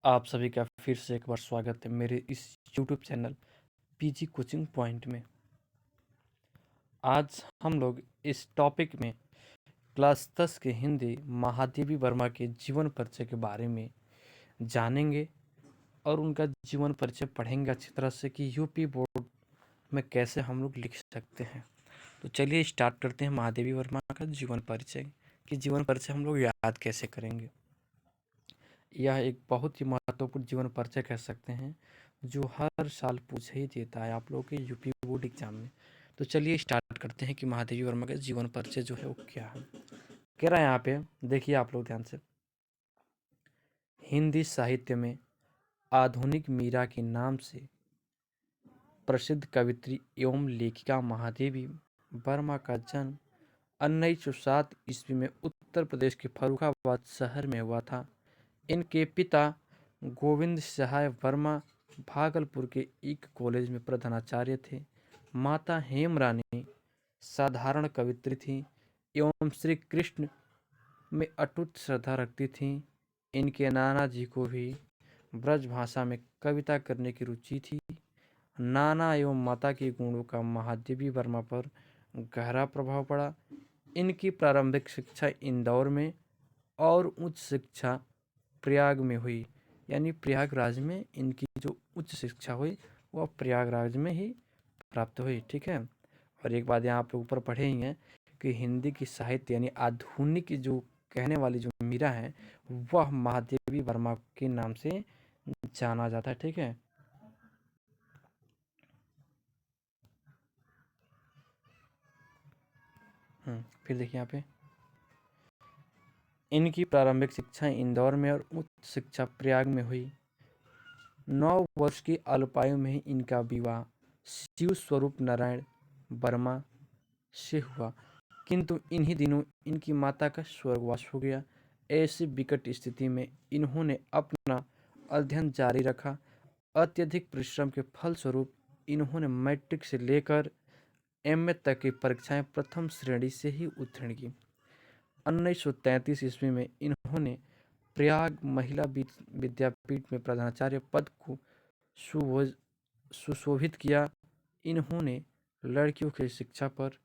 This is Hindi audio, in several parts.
आप सभी का फिर से एक बार स्वागत है मेरे इस YouTube channel PG coaching point में। आज हम लोग इस टॉपिक में क्लास 10 के हिंदी महादेवी वर्मा के जीवन परिचय के बारे में जानेंगे और उनका जीवन परिचय पढ़ेंगे अच्छी तरह से कि यूपी बोर्ड में कैसे हम लोग लिख सकते हैं। तो चलिए स्टार्ट करते हैं महादेवी वर्मा का जीवन परिचय कि जीवन परिचय हम लोग याद कैसे करेंगे। यह एक बहुत ही महत्वपूर्ण जीवन परिचय कह सकते हैं जो हर साल पूछ ही देता है आप लोगों के यूपी बोर्ड एग्जाम में। तो चलिए स्टार्ट करते हैं कि महादेवी वर्मा का जीवन परिचय जो है वो क्या है। कह रहा है यहाँ पे, देखिए आप लोग ध्यान से, हिंदी साहित्य में आधुनिक मीरा के नाम से प्रसिद्ध कवित्री एवं लेखिका महादेवी वर्मा का जन्म 1907 ईस्वी में उत्तर प्रदेश के फर्रुखाबाद शहर में हुआ था। इनके पिता गोविंद सहाय वर्मा भागलपुर के एक कॉलेज में प्रधानाचार्य थे। माता हेमरानी साधारण कवित्री थीं एवं श्री कृष्ण में अटूट श्रद्धा रखती थीं। इनके नाना जी को भी ब्रज भाषा में कविता करने की रुचि थी। नाना एवं माता के गुणों का महादेवी वर्मा पर गहरा प्रभाव पड़ा। इनकी प्रारंभिक शिक्षा इंदौर में और उच्च शिक्षा प्रयाग में हुई, यानी प्रयागराज में इनकी जो उच्च शिक्षा हुई वह प्रयागराज में ही प्राप्त हुई। ठीक है। और एक बात यहाँ पे ऊपर पढ़े ही हैं कि हिंदी की साहित्य यानी आधुनिक जो कहने वाली जो मीरा है वह महादेवी वर्मा के नाम से जाना जाता है। ठीक है। फिर देखिए यहाँ पे, इनकी प्रारंभिक शिक्षा इंदौर में और उच्च शिक्षा प्रयाग में हुई। 9 वर्ष की अल्पायु में ही इनका विवाह शिव स्वरूप नारायण वर्मा से हुआ, किंतु इन्हीं दिनों इनकी माता का स्वर्गवास हो गया। ऐसी विकट स्थिति में इन्होंने अपना अध्ययन जारी रखा। अत्यधिक परिश्रम के फलस्वरूप इन्होंने मैट्रिक से लेकर एमए तक की परीक्षाएं प्रथम श्रेणी से ही उत्तीर्ण की। 1933 ईस्वी में इन्होंने प्रयाग महिला विद्यापीठ में प्रधानाचार्य पद को सुशोभित किया। इन्होंने लड़कियों की शिक्षा पर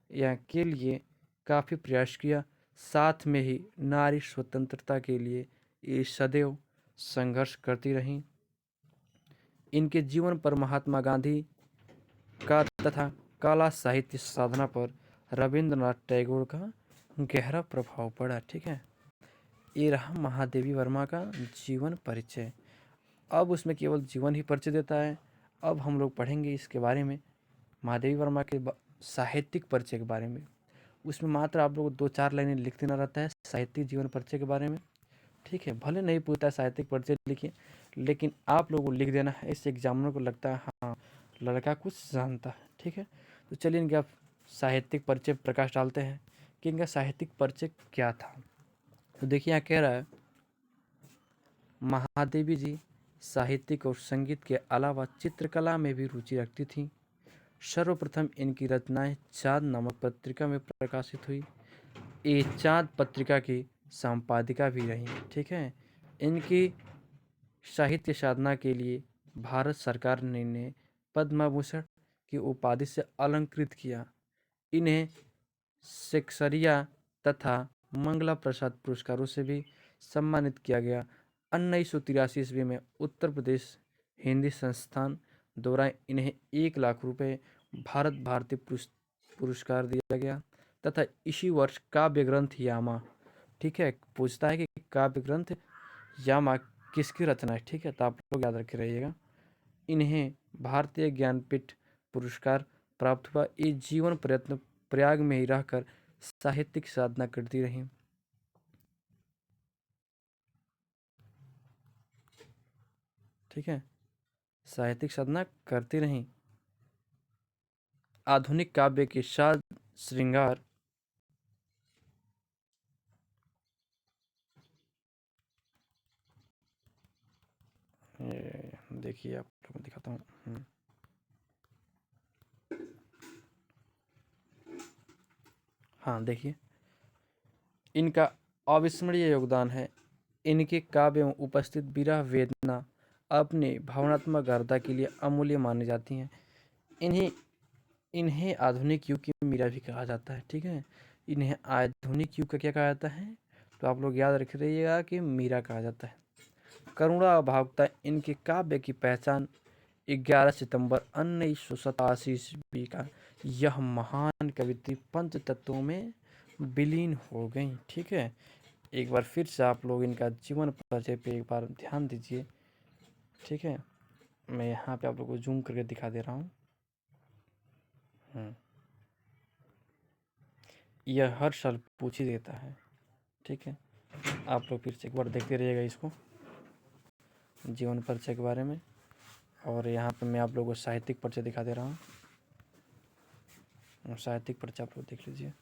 या के लिए काफ़ी प्रयास किया, साथ में ही नारी स्वतंत्रता के लिए ये सदैव संघर्ष करती रहीं। इनके जीवन पर महात्मा गांधी का तथा कला साहित्य साधना पर रविंद्रनाथ टैगोर का गहरा प्रभाव पड़ा। ठीक है। ये रहा महादेवी वर्मा का जीवन परिचय। अब उसमें केवल जीवन ही परिचय देता है। अब हम लोग पढ़ेंगे इसके बारे में, महादेवी वर्मा के साहित्यिक परिचय के बारे में। उसमें मात्र आप लोग 2-4 लाइनें लिख देना रहता है साहित्यिक जीवन परिचय के बारे में। ठीक है। भले नहीं पूछता है साहित्यिक परिचय लिखिए, लेकिन आप लोगों को लिख देना है, इससे एग्जामिनर को लगता है हाँ लड़का कुछ जानता है। ठीक है। तो चलिए इनका साहित्यिक परिचय प्रकाश डालते हैं कि इनका साहित्यिक परिचय क्या था। तो देखिए यहाँ कह रहा है, महादेवी जी साहित्यिक और संगीत के अलावा चित्रकला में भी रुचि रखती थीं। सर्वप्रथम इनकी रचनाएं चाँद नामक पत्रिका में प्रकाशित हुई। ये चाँद पत्रिका की संपादिका भी रहीं। ठीक है। इनकी साहित्य साधना के लिए भारत सरकार ने इन्हें पद्म भूषण की उपाधि से अलंकृत किया। इन्हें शेक्सपियर तथा मंगला प्रसाद पुरस्कारों से भी सम्मानित किया गया। 1983 ईस्वी में उत्तर प्रदेश हिंदी संस्थान द्वारा इन्हें 1 लाख रुपए भारत भारती पुरस्कार दिया गया तथा इसी वर्ष काव्य ग्रंथ यामा, ठीक है, पूछता है कि काव्य ग्रंथ यामा किसकी रचना है। ठीक है। तो आप लोग याद रखे रहिएगा। इन्हें भारतीय ज्ञानपीठ पुरस्कार प्राप्त हुआ। ये जीवन प्रयत्न प्रयाग में ही रहकर साहित्यिक साधना करती रहीं। ठीक है। साहित्यिक साधना करती रहीं। आधुनिक काव्य के साज श्रृंगार देखिए आप लोगों को दिखाता हूँ। हाँ देखिए, इनका अविस्मरणीय योगदान है इनके काव्य में उपस्थित विरह वेदना अपने भावनात्मक गर्दा के लिए अमूल्य मानी जाती हैं। इन्हें इन्हें आधुनिक युग की मीरा भी कहा जाता है। ठीक है, इन्हें आधुनिक युग का क्या कहा जाता है, तो आप लोग याद रख रहिएगा कि मीरा कहा जाता है। करुणा और भावुकता इनके काव्य की पहचान 11 सितंबर 1987 ईस्वी का यह महान कवित्री पंच तत्वों में विलीन हो गई। ठीक है, एक बार फिर से आप लोग इनका जीवन परिचय पे एक बार ध्यान दीजिए। ठीक है, मैं यहाँ पे आप लोग को जूम करके दिखा दे रहा हूँ। यह हर साल पूछ ही देता है। ठीक है, आप लोग फिर से एक बार देखते रहिएगा इसको, जीवन परिचय के बारे में। और यहाँ पे मैं आप लोगों को साहित्यिक परिचय दिखा दे रहा हूँ। साहित्यिक परिचय आप लोग देख लीजिए।